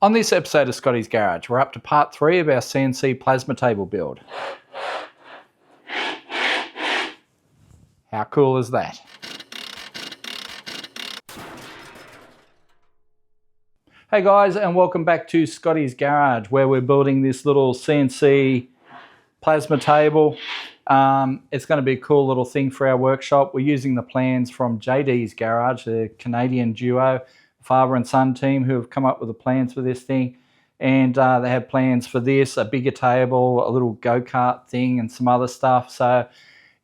On this episode of Scotty's Garage, we're up to part 3 of our CNC Plasma Table build. How cool is that? Hey guys, and welcome back to Scotty's Garage, where we're building this little CNC plasma table. It's going to be a cool little thing for our workshop. We're using the plans from JD's Garage, the Canadian duo, father and son team, who have come up with the plans for this thing. And they have plans for this, a bigger table, a little go-kart thing, and some other stuff. So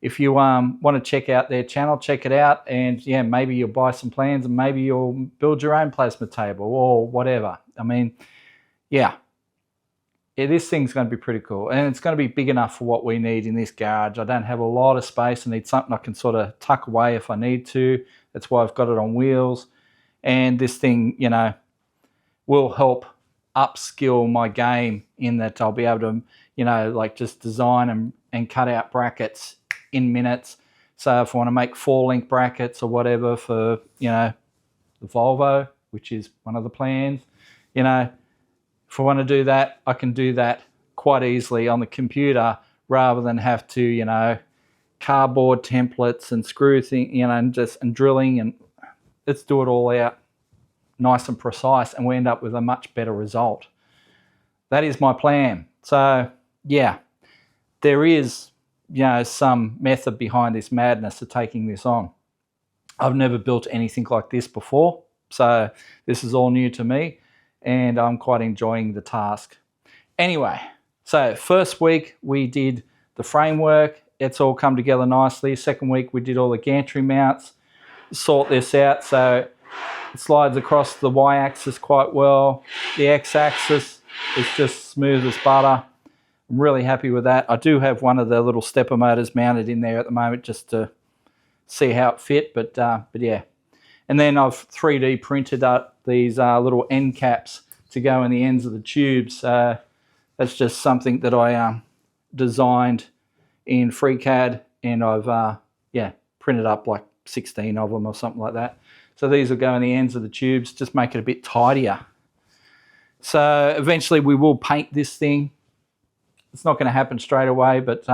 if you want to check out their channel, check it out. And yeah, maybe you'll buy some plans and maybe you'll build your own plasma table or whatever. I mean, yeah, this thing's going to be pretty cool. And it's going to be big enough for what we need in this garage. I don't have a lot of space. I need something I can sort of tuck away if I need to. That's why I've got it on wheels. And this thing, you know, will help upskill my game in that I'll be able to, you know, like just design and cut out brackets in minutes. So if I want to make 4-link brackets or whatever for, you know, the Volvo, which is one of the plans, you know, if I want to do that, I can do that quite easily on the computer rather than have to, you know, cardboard templates and screw things, you know, and drilling, and let's do it all out nice and precise, and we end up with a much better result. That is my plan. So yeah, there is, you know, some method behind this madness of taking this on. I've never built anything like this before, so this is all new to me, and I'm quite enjoying the task. Anyway, so first week we did the framework. It's all come together nicely. Second week we did all the gantry mounts, sort this out so it slides across the y-axis quite well. The x-axis is just smooth as butter. I'm really happy with that. I do have one of the little stepper motors mounted in there at the moment just to see how it fit, but yeah. And then I've 3D printed up these little end caps to go in the ends of the tubes. That's just something that I designed in FreeCAD, and I've yeah, printed up like 16 of them or something like that. So these will go in the ends of the tubes, just make it a bit tidier. So eventually we will paint this thing. It's not going to happen straight away, but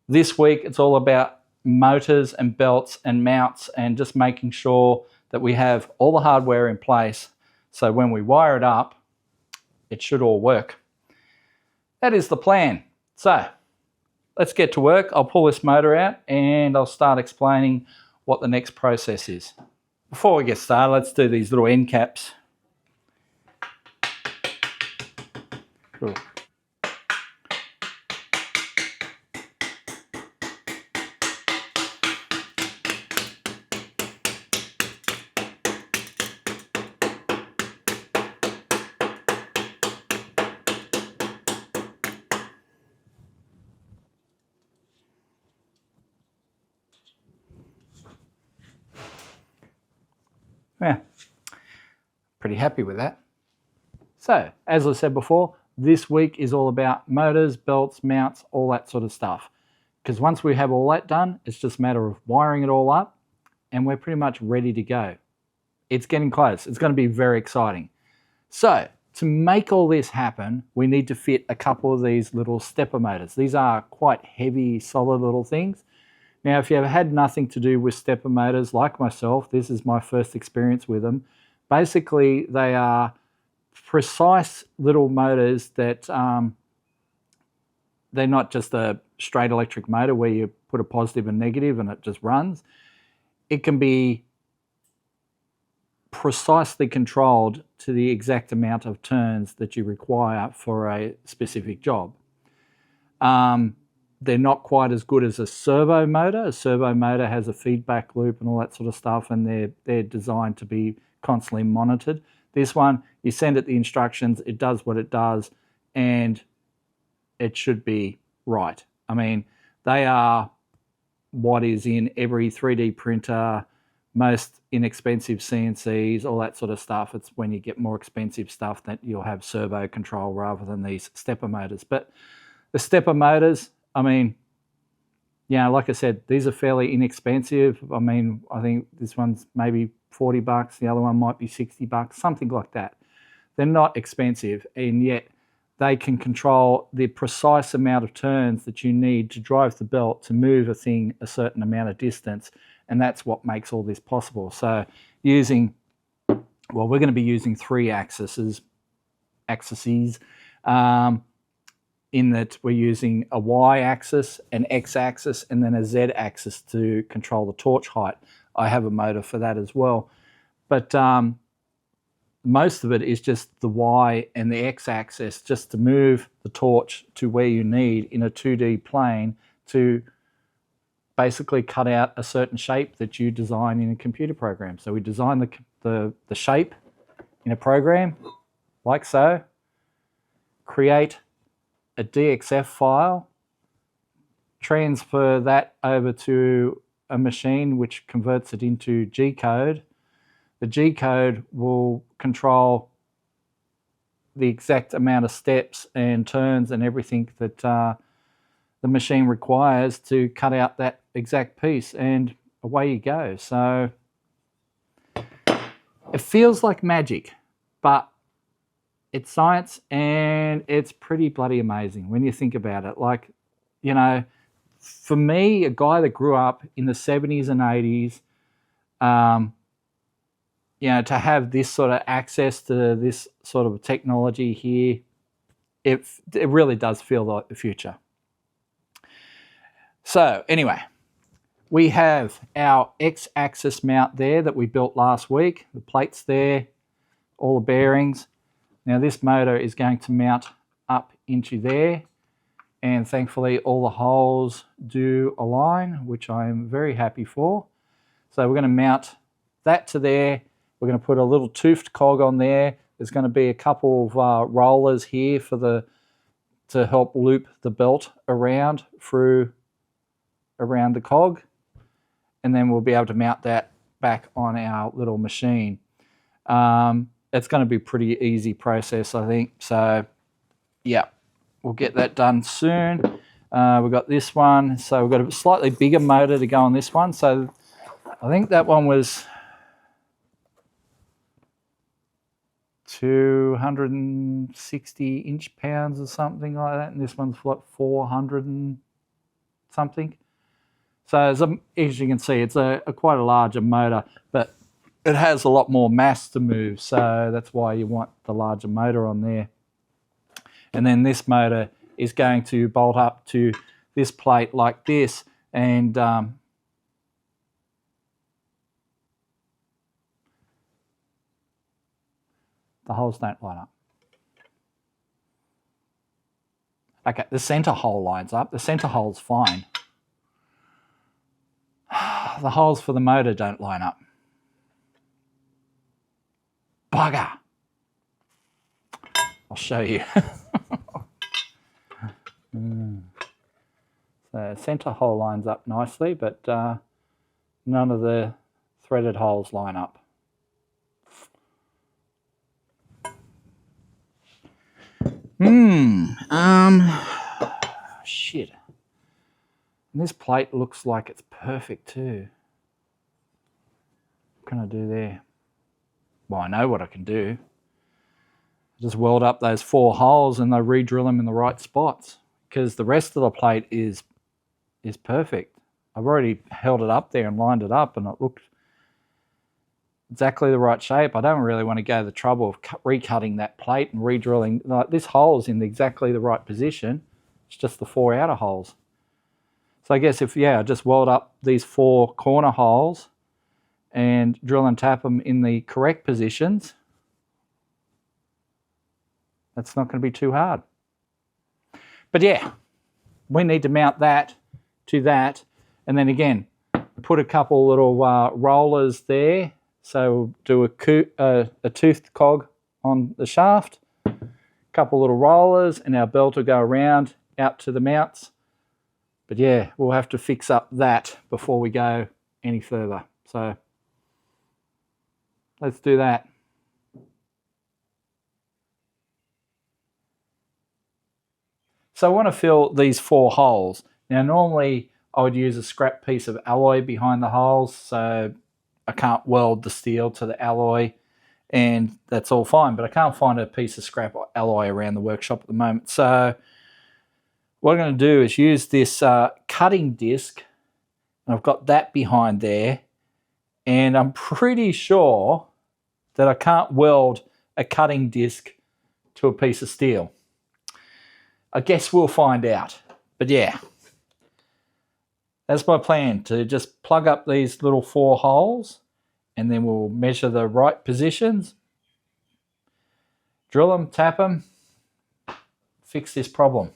this week it's all about motors and belts and mounts and just making sure that we have all the hardware in place. So when we wire it up, it should all work. That is the plan. So let's get to work. I'll pull this motor out and I'll start explaining what the next process is. Before we get started, let's do these little end caps. Cool. Yeah, pretty happy with that. So, as I said before, this week is all about motors, belts, mounts, all that sort of stuff. Because once we have all that done, it's just a matter of wiring it all up, and we're pretty much ready to go. It's getting close. It's going to be very exciting. So, to make all this happen, we need to fit a couple of these little stepper motors. These are quite heavy, solid little things. Now, if you have had nothing to do with stepper motors, like myself, this is my first experience with them. Basically, they are precise little motors that they're not just a straight electric motor where you put a positive and negative and it just runs. It can be precisely controlled to the exact amount of turns that you require for a specific job. They're not quite as good as a servo motor. A servo motor has a feedback loop and all that sort of stuff, and they're designed to be constantly monitored. This one, you send it the instructions, it does what it does, and it should be right. I mean, they are what is in every 3D printer, most inexpensive CNCs, all that sort of stuff. It's when you get more expensive stuff that you'll have servo control rather than these stepper motors. But the stepper motors, I mean, yeah, like I said, these are fairly inexpensive. I mean, I think this one's maybe $40, the other one might be $60, something like that. they're not expensive, and yet they can control the precise amount of turns that you need to drive the belt to move a thing a certain amount of distance, and that's what makes all this possible. So using, well, we're going to be using 3 axes, in that we're using a Y-axis, an X-axis, and then a Z-axis to control the torch height. I have a motor for that as well. But most of it is just the Y and the X-axis just to move the torch to where you need in a 2D plane to basically cut out a certain shape that you design in a computer program. So we design the shape in a program, like so, create a DXF file, transfer that over to a machine which converts it into G-code. The G-code will control the exact amount of steps and turns and everything that the machine requires to cut out that exact piece, and away you go. So it feels like magic, but it's science, and it's pretty bloody amazing when you think about it. Like, you know, for me, a guy that grew up in the 70s and 80s, you know, to have this sort of access to this sort of technology here, it really does feel like the future. So anyway, we have our X-axis mount there that we built last week. The plates there, all the bearings. Now this motor is going to mount up into there, and thankfully all the holes do align, which I am very happy for. So we're going to mount that to there. We're going to put a little toothed cog on there. There's going to be a couple of rollers here for to help loop the belt around the cog, and then we'll be able to mount that back on our little machine. It's going to be a pretty easy process, I think. So yeah, we'll get that done soon. We've got this one, so we've got a slightly bigger motor to go on this one. So I think that one was 260 inch-pounds or something like that, and this one's what, 400 and something. So as you can see, it's quite a larger motor, but it has a lot more mass to move, so that's why you want the larger motor on there. And then this motor is going to bolt up to this plate like this, and the holes don't line up. Okay, the center hole lines up. The center hole's fine. The holes for the motor don't line up. Bugger. I'll show you. So center hole lines up nicely, but none of the threaded holes line up. Shit. And this plate looks like it's perfect too. What can I do there? Well, I know what I can do. Just weld up those 4 holes and I re-drill them in the right spots, because the rest of the plate is perfect. I've already held it up there and lined it up, and it looked exactly the right shape. I don't really want to go to the trouble of recutting that plate and re-drilling. Like, this hole's in exactly the right position. It's just the 4 outer holes. So I guess if, I just weld up these 4 corner holes and drill and tap them in the correct positions, that's not going to be too hard. But yeah, we need to mount that to that, and then again, put a couple little rollers there. So we'll do a toothed cog on the shaft, a couple little rollers, and our belt will go around out to the mounts. But yeah, we'll have to fix up that before we go any further. So let's do that. So I want to fill these 4 holes. Now normally I would use a scrap piece of alloy behind the holes, so I can't weld the steel to the alloy, and that's all fine. But I can't find a piece of scrap alloy around the workshop at the moment. So what I'm going to do is use this cutting disc. I've got that behind there, and I'm pretty sure that I can't weld a cutting disc to a piece of steel. I guess we'll find out. But yeah, that's my plan, to just plug up these little 4 holes, and then we'll measure the right positions, drill them, tap them, fix this problem.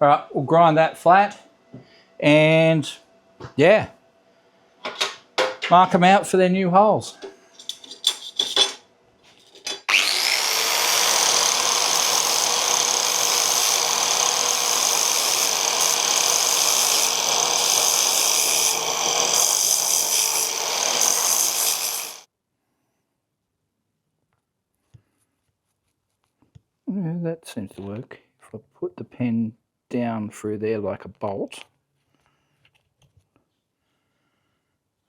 All right, we'll grind that flat and yeah, mark them out for their new holes. Yeah, that seems to work. If I put the pen down through there like a bolt.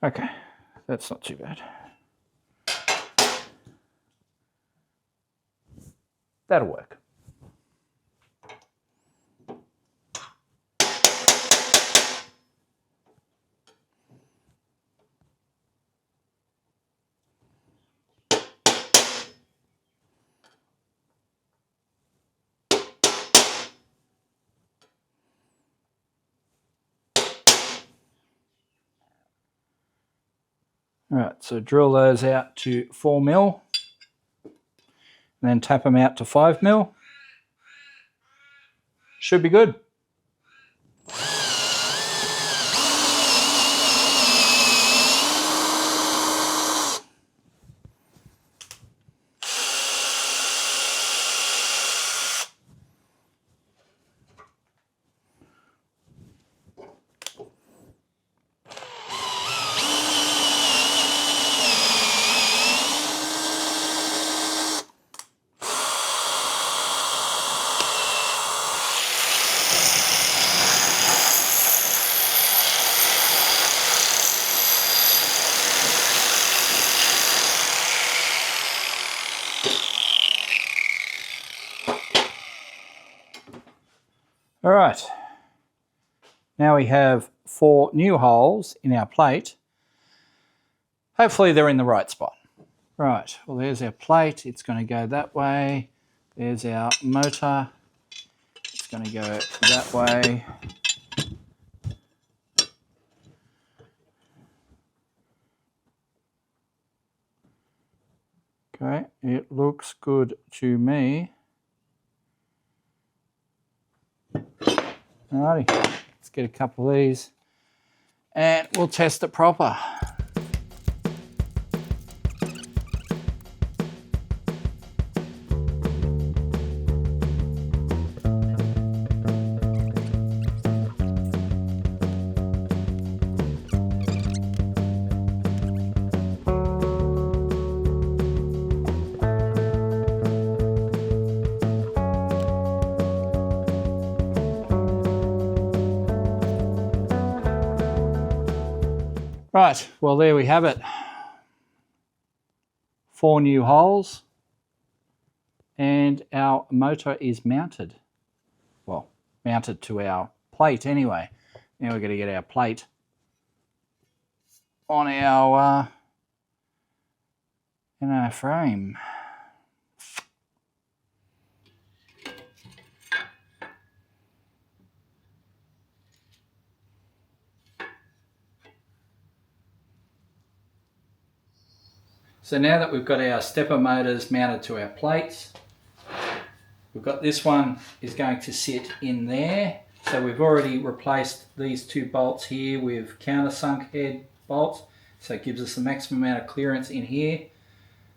Okay, that's not too bad. That'll work. All right, so drill those out to 4mm, and then tap them out to 5mm. Should be good. All right, now we have 4 new holes in our plate. Hopefully they're in the right spot. Right, well there's our plate, it's going to go that way. There's our motor, it's going to go that way. Okay, it looks good to me. Alrighty, let's get a couple of these and we'll test it proper. Right, well there we have it. 4 new holes and our motor is mounted. Well, mounted to our plate anyway. Now we're going to get our plate on our in our frame. So now that we've got our stepper motors mounted to our plates, we've got this one is going to sit in there. So we've already replaced these 2 bolts here with countersunk head bolts. So it gives us the maximum amount of clearance in here.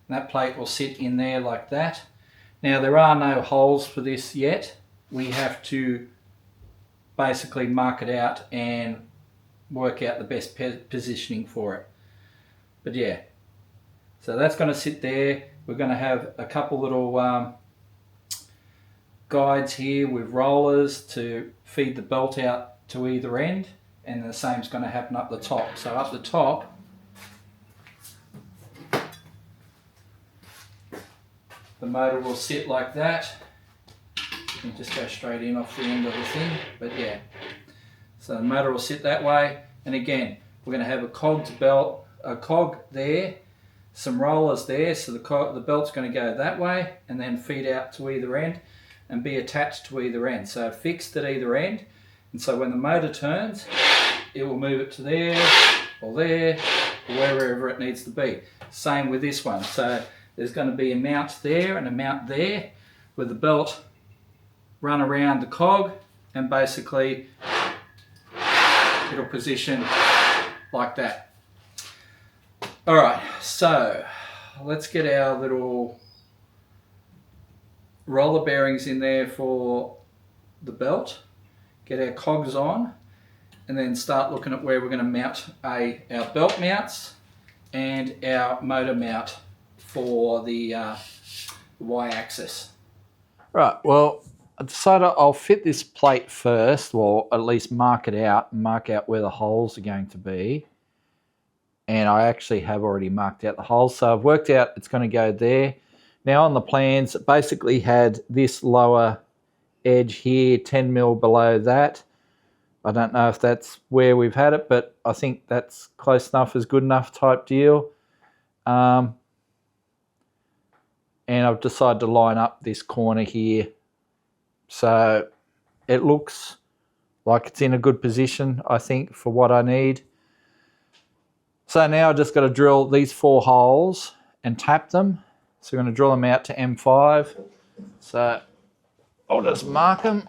And that plate will sit in there like that. Now there are no holes for this yet. we have to basically mark it out and work out the best positioning for it. But yeah, so that's going to sit there. We're going to have a couple little guides here with rollers to feed the belt out to either end, and the same is going to happen up the top. So up the top, the motor will sit like that. You can just go straight in off the end of the thing, but yeah. So the motor will sit that way, and again, we're going to have a cog there, some rollers there, so the belt's going to go that way and then feed out to either end and be attached to either end. So fixed at either end, and so when the motor turns, it will move it to there or wherever it needs to be. Same with this one. So there's going to be a mount there and a mount there with the belt run around the cog, and basically it'll position like that. All right, so let's get our little roller bearings in there for the belt, get our cogs on, and then start looking at where we're going to mount our belt mounts and our motor mount for the Y-axis. Right, well, I decided I'll fit this plate first, or at least mark it out and mark out where the holes are going to be. And I actually have already marked out the holes, so I've worked out it's going to go there. Now on the plans, it basically had this lower edge here, 10 mil below that. I don't know if that's where we've had it, but I think that's close enough, is good enough type deal. And I've decided to line up this corner here, so it looks like it's in a good position, I think, for what I need. So now I've just got to drill these 4 holes and tap them. So we're going to drill them out to M5. So I'll just mark them.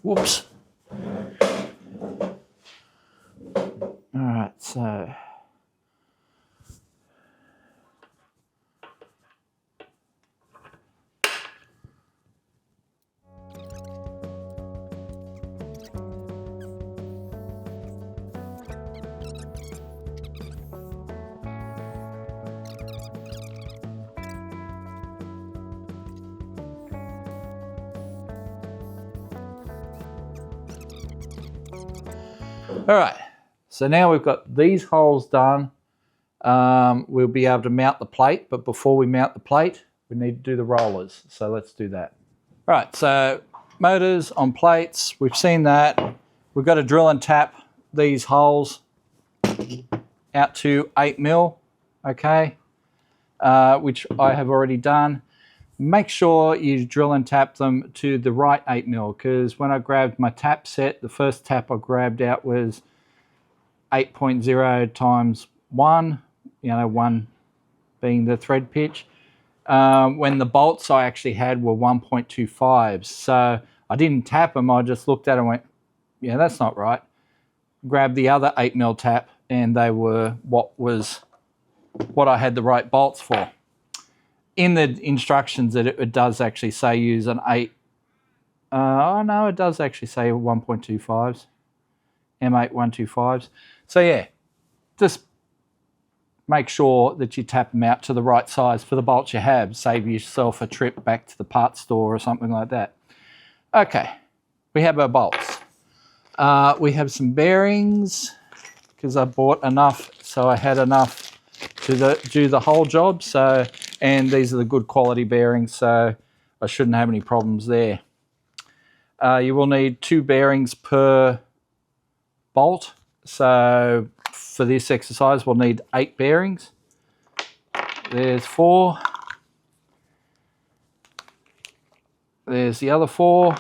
Whoops. All right, so all right, so now we've got these holes done. We'll be able to mount the plate, but before we mount the plate, we need to do the rollers. So let's do that. All right, so motors on plates, we've seen that. We've got to drill and tap these holes out to 8 mil, okay, which I have already done. Make sure you drill and tap them to the right 8 mil, because when I grabbed my tap set, the first tap I grabbed out was 8.0 times 1, you know, 1 being the thread pitch. When the bolts I actually had were 1.25, so I didn't tap them, I just looked at them and went, yeah, that's not right. Grabbed the other 8 mil tap, and they were what I had the right bolts for. In the instructions, it does actually say use an 8. Oh no, it does actually say 1.25s, M8 125s. So yeah, just make sure that you tap them out to the right size for the bolts you have. Save yourself a trip back to the parts store or something like that. Okay, we have our bolts. We have some bearings, because I bought enough, so I had enough to do the whole job. So, and these are the good quality bearings, so I shouldn't have any problems there. You will need 2 bearings per bolt. So for this exercise, we'll need 8 bearings. There's 4. There's the other 4.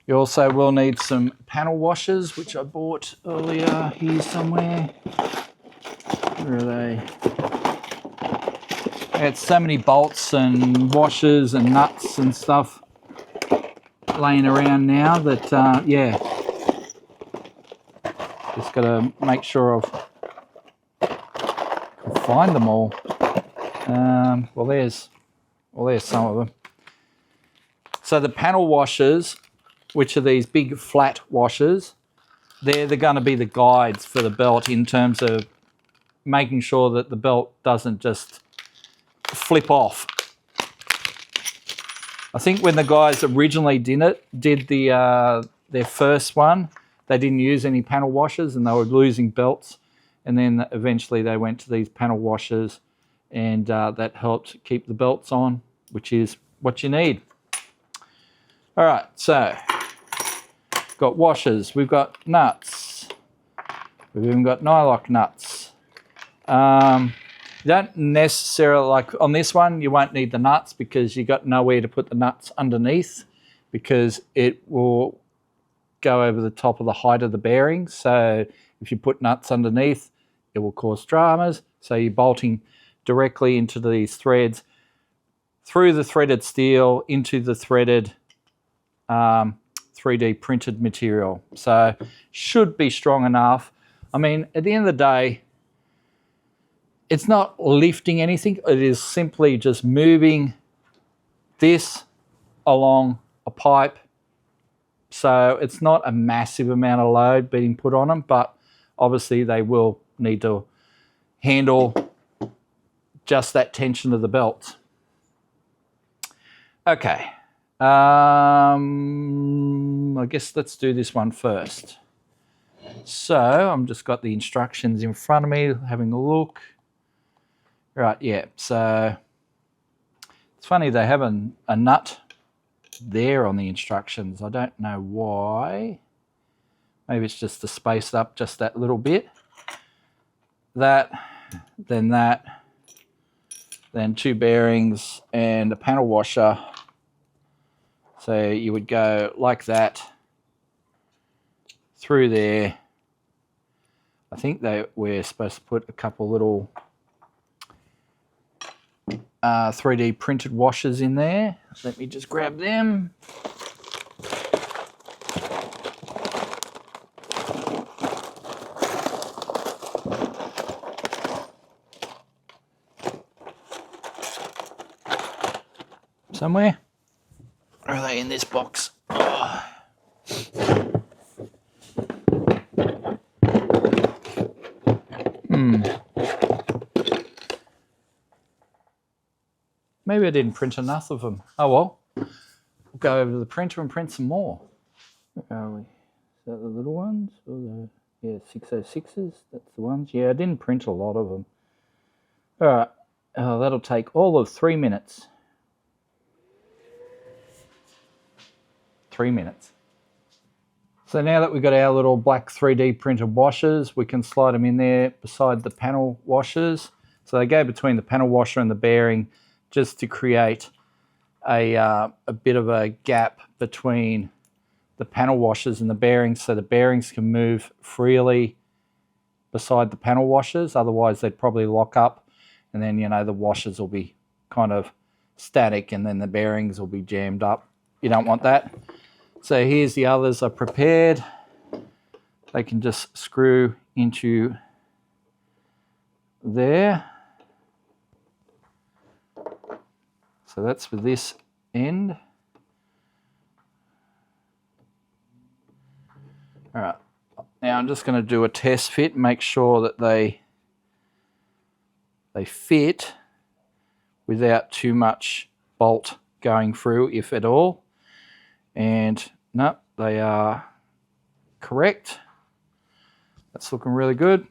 You also will need some panel washers, which I bought earlier here somewhere. Where are they? It's so many bolts and washers and nuts and stuff laying around now that, yeah, just got to make sure I can find them all. Well, there's some of them. So the panel washers, which are these big flat washers, they're going to be the guides for the belt in terms of making sure that the belt doesn't just flip off. I think when the guys originally did their first one, they didn't use any panel washers and they were losing belts. And then eventually they went to these panel washers, and that helped keep the belts on, which is what you need. All right, so got washers, we've got nuts, we've even got nylock nuts. You don't necessarily, like on this one, you won't need the nuts because you got nowhere to put the nuts underneath because it will go over the top of the height of the bearing. So if you put nuts underneath, it will cause dramas. So you're bolting directly into these threads, through the threaded steel, into the threaded 3D printed material. So should be strong enough. I mean, at the end of the day, it's not lifting anything. It is simply just moving this along a pipe. So it's not a massive amount of load being put on them, but obviously they will need to handle just that tension of the belt. Okay. I guess let's do this one first. So I'm just got the instructions in front of me, having a look. Right, yeah, so it's funny they have a nut there on the instructions. I don't know why. Maybe it's just to space up just that little bit. That, then 2 bearings and a panel washer. So you would go like that through there. I think we're supposed to put a couple little 3D printed washers in there. Let me just grab them. Somewhere? Or are they in this box? Oh. Maybe I didn't print enough of them. Oh well. We'll go over to the printer and print some more. Where are we? Is that the little ones? Or the 606s? That's the ones. Yeah, I didn't print a lot of them. All right. Oh, that'll take all of 3 minutes. 3 minutes. So now that we've got our little black 3D printed washers, we can slide them in there beside the panel washers. So they go between the panel washer and the bearing just to create a bit of a gap between the panel washers and the bearings, so the bearings can move freely beside the panel washers. Otherwise they'd probably lock up, and then, you know, the washers will be kind of static and then the bearings will be jammed up. You don't want that. So here's the others are prepared. They can just screw into there. So that's for this end. All right, now I'm just going to do a test fit, make sure that they fit without too much bolt going through, if at all. And no, they are correct. That's looking really good.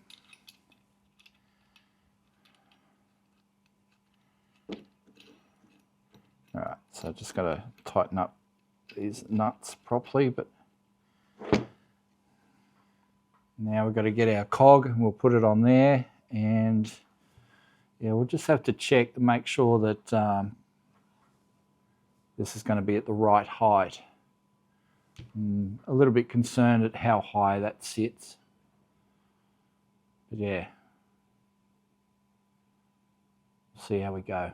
All right, so just got to tighten up these nuts properly, but now we've got to get our cog and we'll put it on there, and yeah, we'll just have to check to make sure that this is going to be at the right height. I'm a little bit concerned at how high that sits, but yeah, see how we go.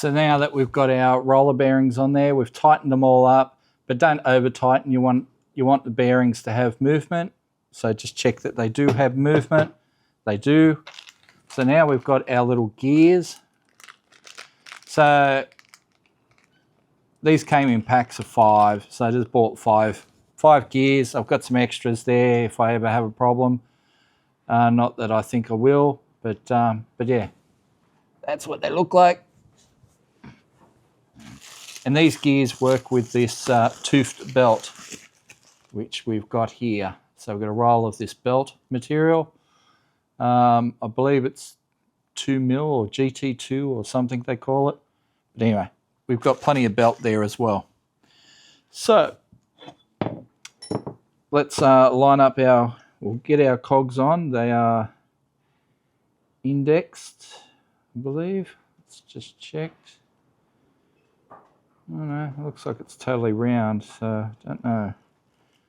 So now that we've got our roller bearings on there, we've tightened them all up, but don't over tighten. You want the bearings to have movement. So just check that they do have movement. They do. So now we've got our little gears. So these came in packs of 5. So I just bought five gears. I've got some extras there if I ever have a problem. Not that I think I will, but yeah, that's what they look like. And these gears work with this toothed belt, which we've got here. So we've got a roll of this belt material. I believe it's 2mm or GT2 or something they call it. But anyway, we've got plenty of belt there as well. So let's line up we'll get our cogs on. They are indexed, I believe. Let's just check. I don't know, it looks like it's totally round, so I don't know.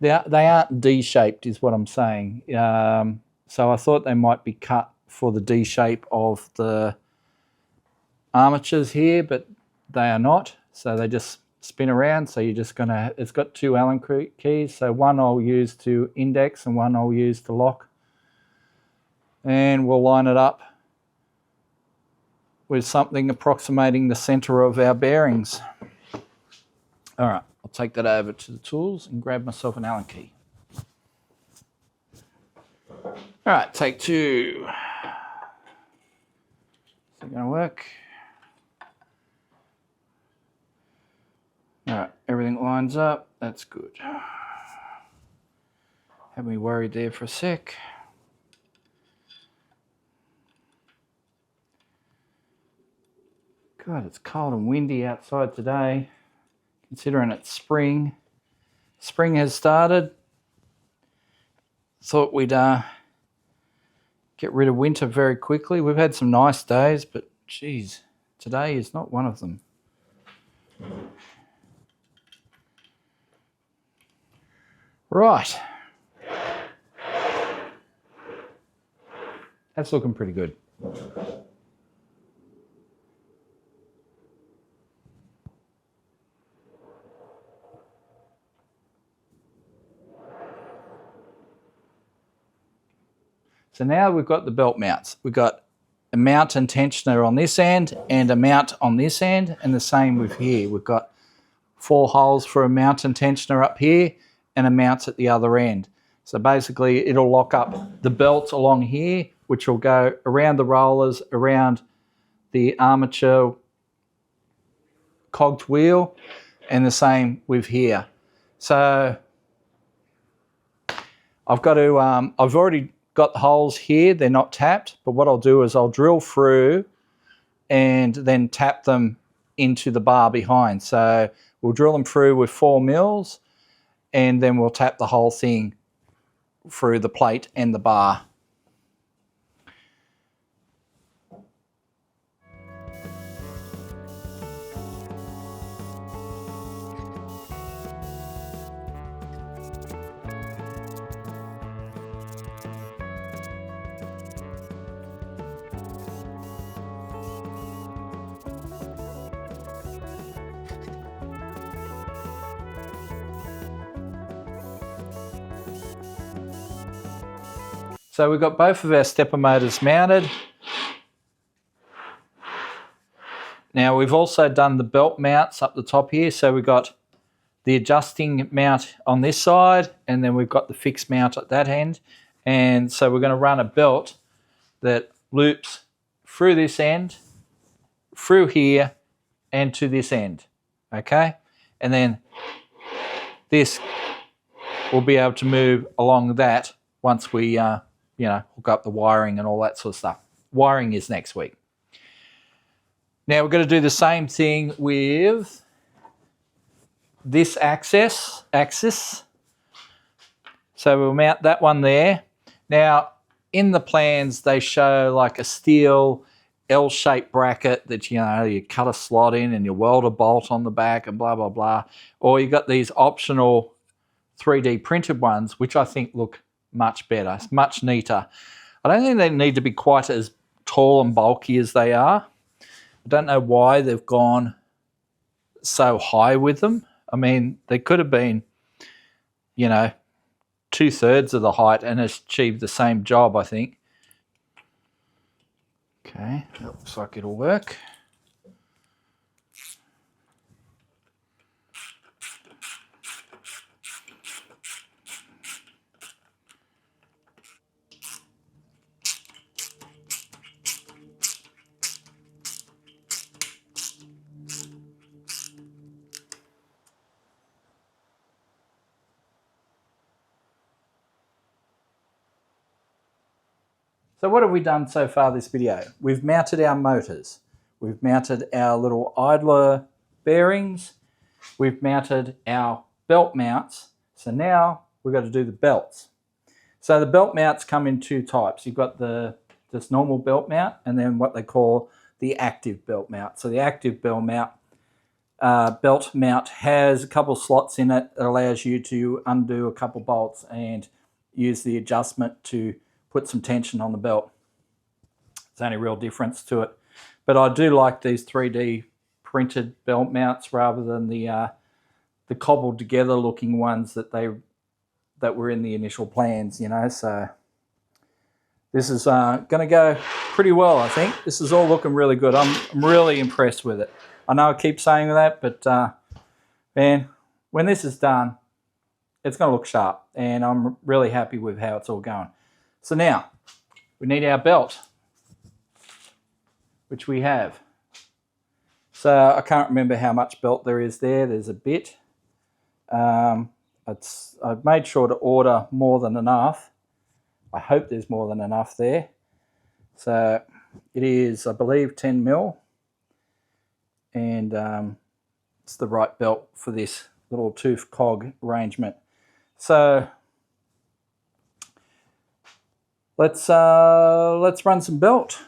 They aren't D-shaped is what I'm saying. So I thought they might be cut for the D shape of the armatures here, but they are not. So they just spin around. So you're just gonna, it's got 2 Allen keys. So one I'll use to index and one I'll use to lock. And we'll line it up with something approximating the center of our bearings. All right, I'll take that over to the tools and grab myself an Allen key. All right, take 2. Is it going to work? All right, everything lines up. That's good. Had me worried there for a sec. God, it's cold and windy outside today. Considering it's spring. Spring has started. Thought we'd get rid of winter very quickly. We've had some nice days, but geez, today is not one of them. Right. That's looking pretty good. So now we've got the belt mounts. We've got a mount and tensioner on this end and a mount on this end, and the same with here. We've got 4 holes for a mount and tensioner up here and a mount at the other end. So basically it'll lock up the belt along here, which will go around the rollers, around the armature cogged wheel, and the same with here. So I've already got the holes here, they're not tapped, but what I'll do is I'll drill through and then tap them into the bar behind. So we'll drill them through with 4 mils and then we'll tap the whole thing through the plate and the bar. So we've got both of our stepper motors mounted. Now we've also done the belt mounts up the top here. So we've got the adjusting mount on this side and then we've got the fixed mount at that end. And so we're going to run a belt that loops through this end, through here and to this end. Okay? And then this will be able to move along that once we hook up the wiring and all that sort of stuff. Wiring is next week. Now we're going to do the same thing with this axis. So we'll mount that one there. Now in the plans they show like a steel L-shaped bracket that you cut a slot in and you weld a bolt on the back and blah blah blah. Or you got these optional 3D printed ones which I think look much better, much neater. I don't think they need to be quite as tall and bulky as they are, I don't know why they've gone so high with them. I mean, they could have been, you know, 2/3 of the height and achieved the same job, I think. Okay, that looks like it'll work. So what have we done so far this video? We've mounted our motors. We've mounted our little idler bearings. We've mounted our belt mounts. So now we've got to do the belts. So the belt mounts come in two types. You've got the just normal belt mount and then what they call the active belt mount. So the active belt mount has a couple of slots in it that allows you to undo a couple bolts and use the adjustment to put some tension on the belt. It's the only real difference to it. But I do like these 3D printed belt mounts rather than the cobbled together looking ones that were in the initial plans, you know. So this is going to go pretty well, I think. This is all looking really good. I'm really impressed with it. I know I keep saying that, but man, when this is done, it's going to look sharp, and I'm really happy with how it's all going. So now, we need our belt, which we have. So I can't remember how much belt there is there. There's a bit. I've made sure to order more than enough. I hope there's more than enough there. So it is, I believe, 10 mil. And it's the right belt for this little tooth cog arrangement. So let's run some belt.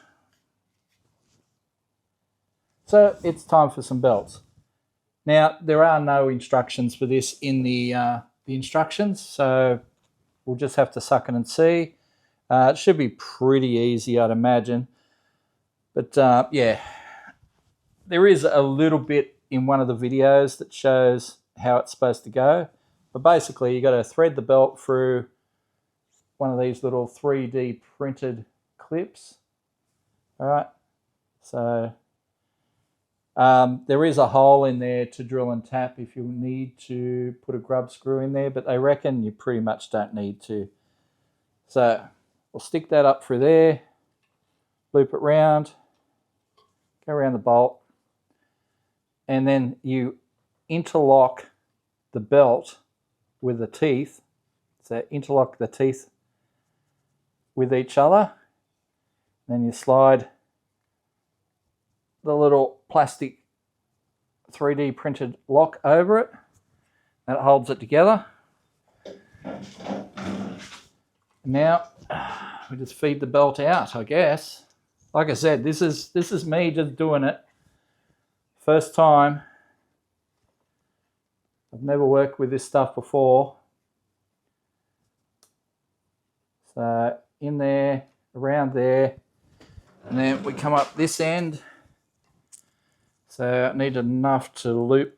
So it's time for some belts. Now there are no instructions for this in the instructions, so we'll just have to suck it and see. It should be pretty easy, I'd imagine. But yeah, there is a little bit in one of the videos that shows how it's supposed to go. But basically, you got to thread the belt through one of these little 3D printed clips. All right. So there is a hole in there to drill and tap if you need to put a grub screw in there, but they reckon you pretty much don't need to. So we'll stick that up through there, loop it round, go around the bolt, and then you interlock the belt with the teeth. So interlock the teeth with each other. Then you slide the little plastic 3D printed lock over it. That holds it together. Now we just feed the belt out, I guess. Like I said, this is me just doing it. First time. I've never worked with this stuff before. So in there, around there, and then we come up this end. So I need enough to loop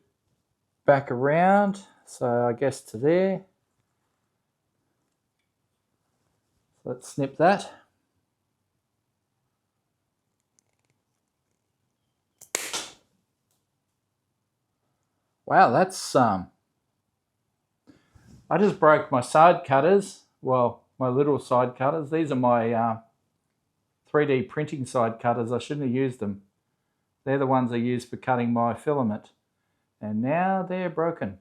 back around. So I guess to there. So let's snip that. Wow, that's I just broke my side cutters. Well, my little side cutters. These are my 3D printing side cutters. I shouldn't have used them. They're the ones I use for cutting my filament. And now they're broken.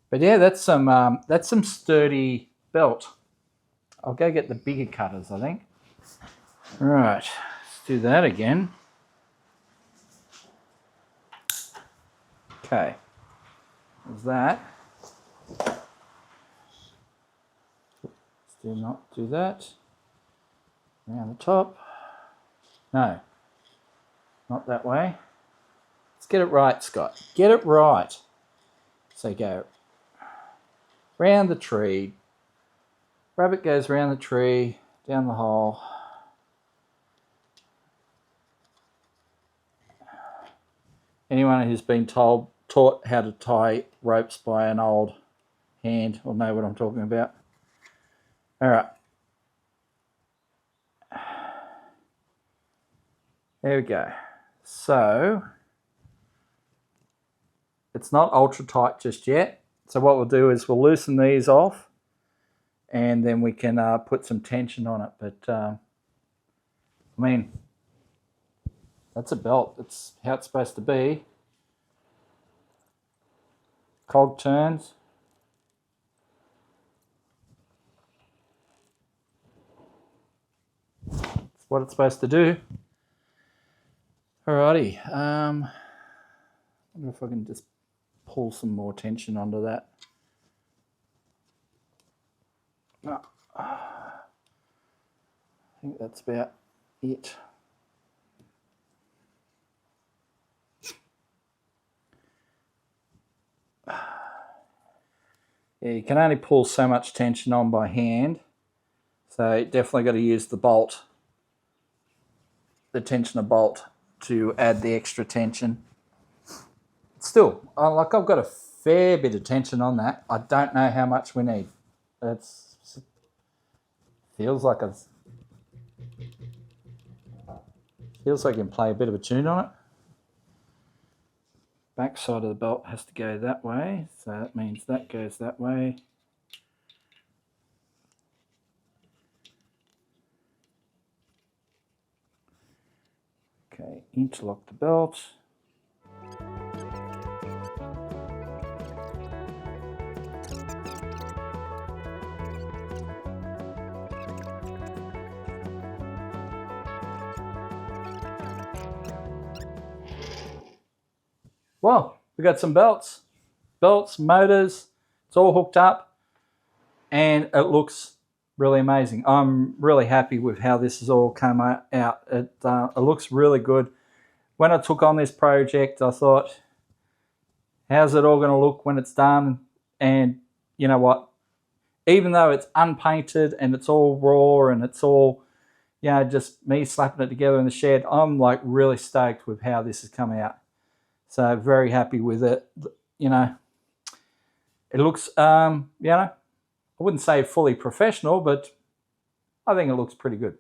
But yeah, that's some sturdy belt. I'll go get the bigger cutters, I think. All right, let's do that again. Okay, there's that. Let's not do that. Around the top. No, not that way. Let's get it right, Scott. Get it right. So go round the tree. Rabbit goes round the tree, down the hole. Anyone who's been taught how to tie ropes by an old hand will know what I'm talking about. All right. There we go. So it's not ultra tight just yet. So what we'll do is we'll loosen these off and then we can put some tension on it. But I mean, that's a belt. It's how it's supposed to be. Cog turns. That's what it's supposed to do. Alrighty. I wonder if I can just pull some more tension onto that. No. I think that's about it. Yeah, you can only pull so much tension on by hand, so you definitely got to use the bolt, the tensioner bolt, to add the extra tension. Still, like I've got a fair bit of tension on that. I don't know how much we need. Feels like you can play a bit of a tune on it. Back side of the belt has to go that way, so that means that goes that way. Okay, interlock the belt. Well, we got some belts, motors, it's all hooked up and it looks really amazing. I'm really happy with how this has all come out. It looks really good. When I took on this project, I thought, how's it all going to look when it's done? And you know what? Even though it's unpainted and it's all raw and it's all, you know, just me slapping it together in the shed, I'm like really stoked with how this has come out. So very happy with it. You know, it looks, you know, I wouldn't say fully professional, but I think it looks pretty good.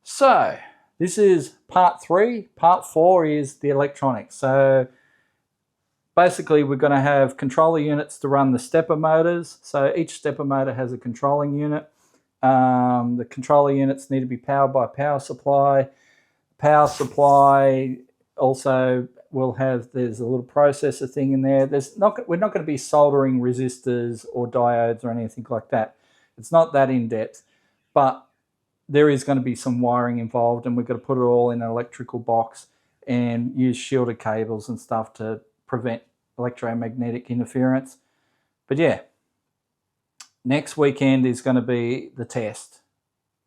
So this is part 3. Part 4 is the electronics. So basically we're going to have controller units to run the stepper motors. So each stepper motor has a controlling unit. The controller units need to be powered by a power supply. Power supply also will have, there's a little processor thing in there. We're not going to be soldering resistors or diodes or anything like that. It's not that in depth, but there is going to be some wiring involved, and we've got to put it all in an electrical box and use shielded cables and stuff to prevent electromagnetic interference. But yeah, next weekend is going to be the test.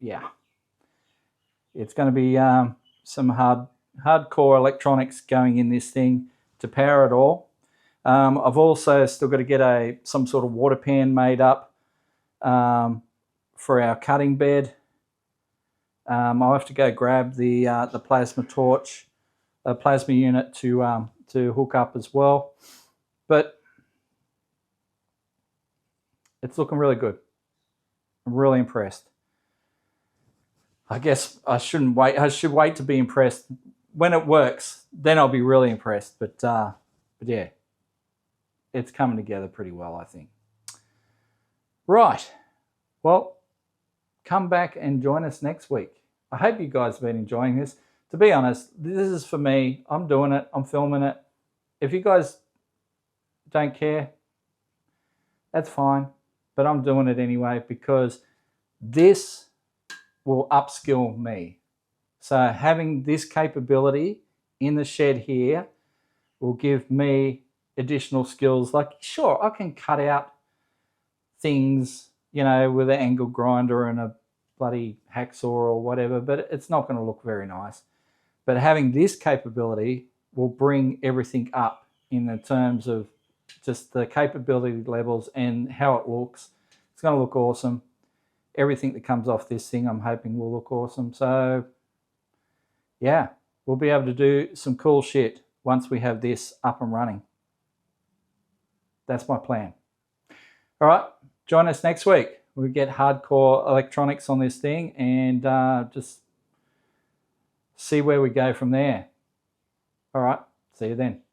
Yeah, it's going to be some hardcore electronics going in this thing to power it all. I've also still got to get some sort of water pan made up for our cutting bed. I'll have to go grab the plasma torch, plasma unit to hook up as well. But it's looking really good. I'm really impressed. I guess I shouldn't wait. I should wait to be impressed. When it works, then I'll be really impressed. But yeah, it's coming together pretty well, I think. Right. Well, come back and join us next week. I hope you guys have been enjoying this. To be honest, this is for me. I'm doing it. I'm filming it. If you guys don't care, that's fine. But I'm doing it anyway because this will upskill me. So having this capability in the shed here will give me additional skills. Like, sure, I can cut out things, you know, with an angle grinder and a bloody hacksaw or whatever, but it's not going to look very nice. But having this capability will bring everything up in the terms of just the capability levels and how it looks. It's going to look awesome. Everything that comes off this thing, I'm hoping will look awesome. So yeah, we'll be able to do some cool shit. once we have this up and running. That's my plan. All right, join us next week. We'll get hardcore electronics on this thing and just see where we go from there. All right, see you then.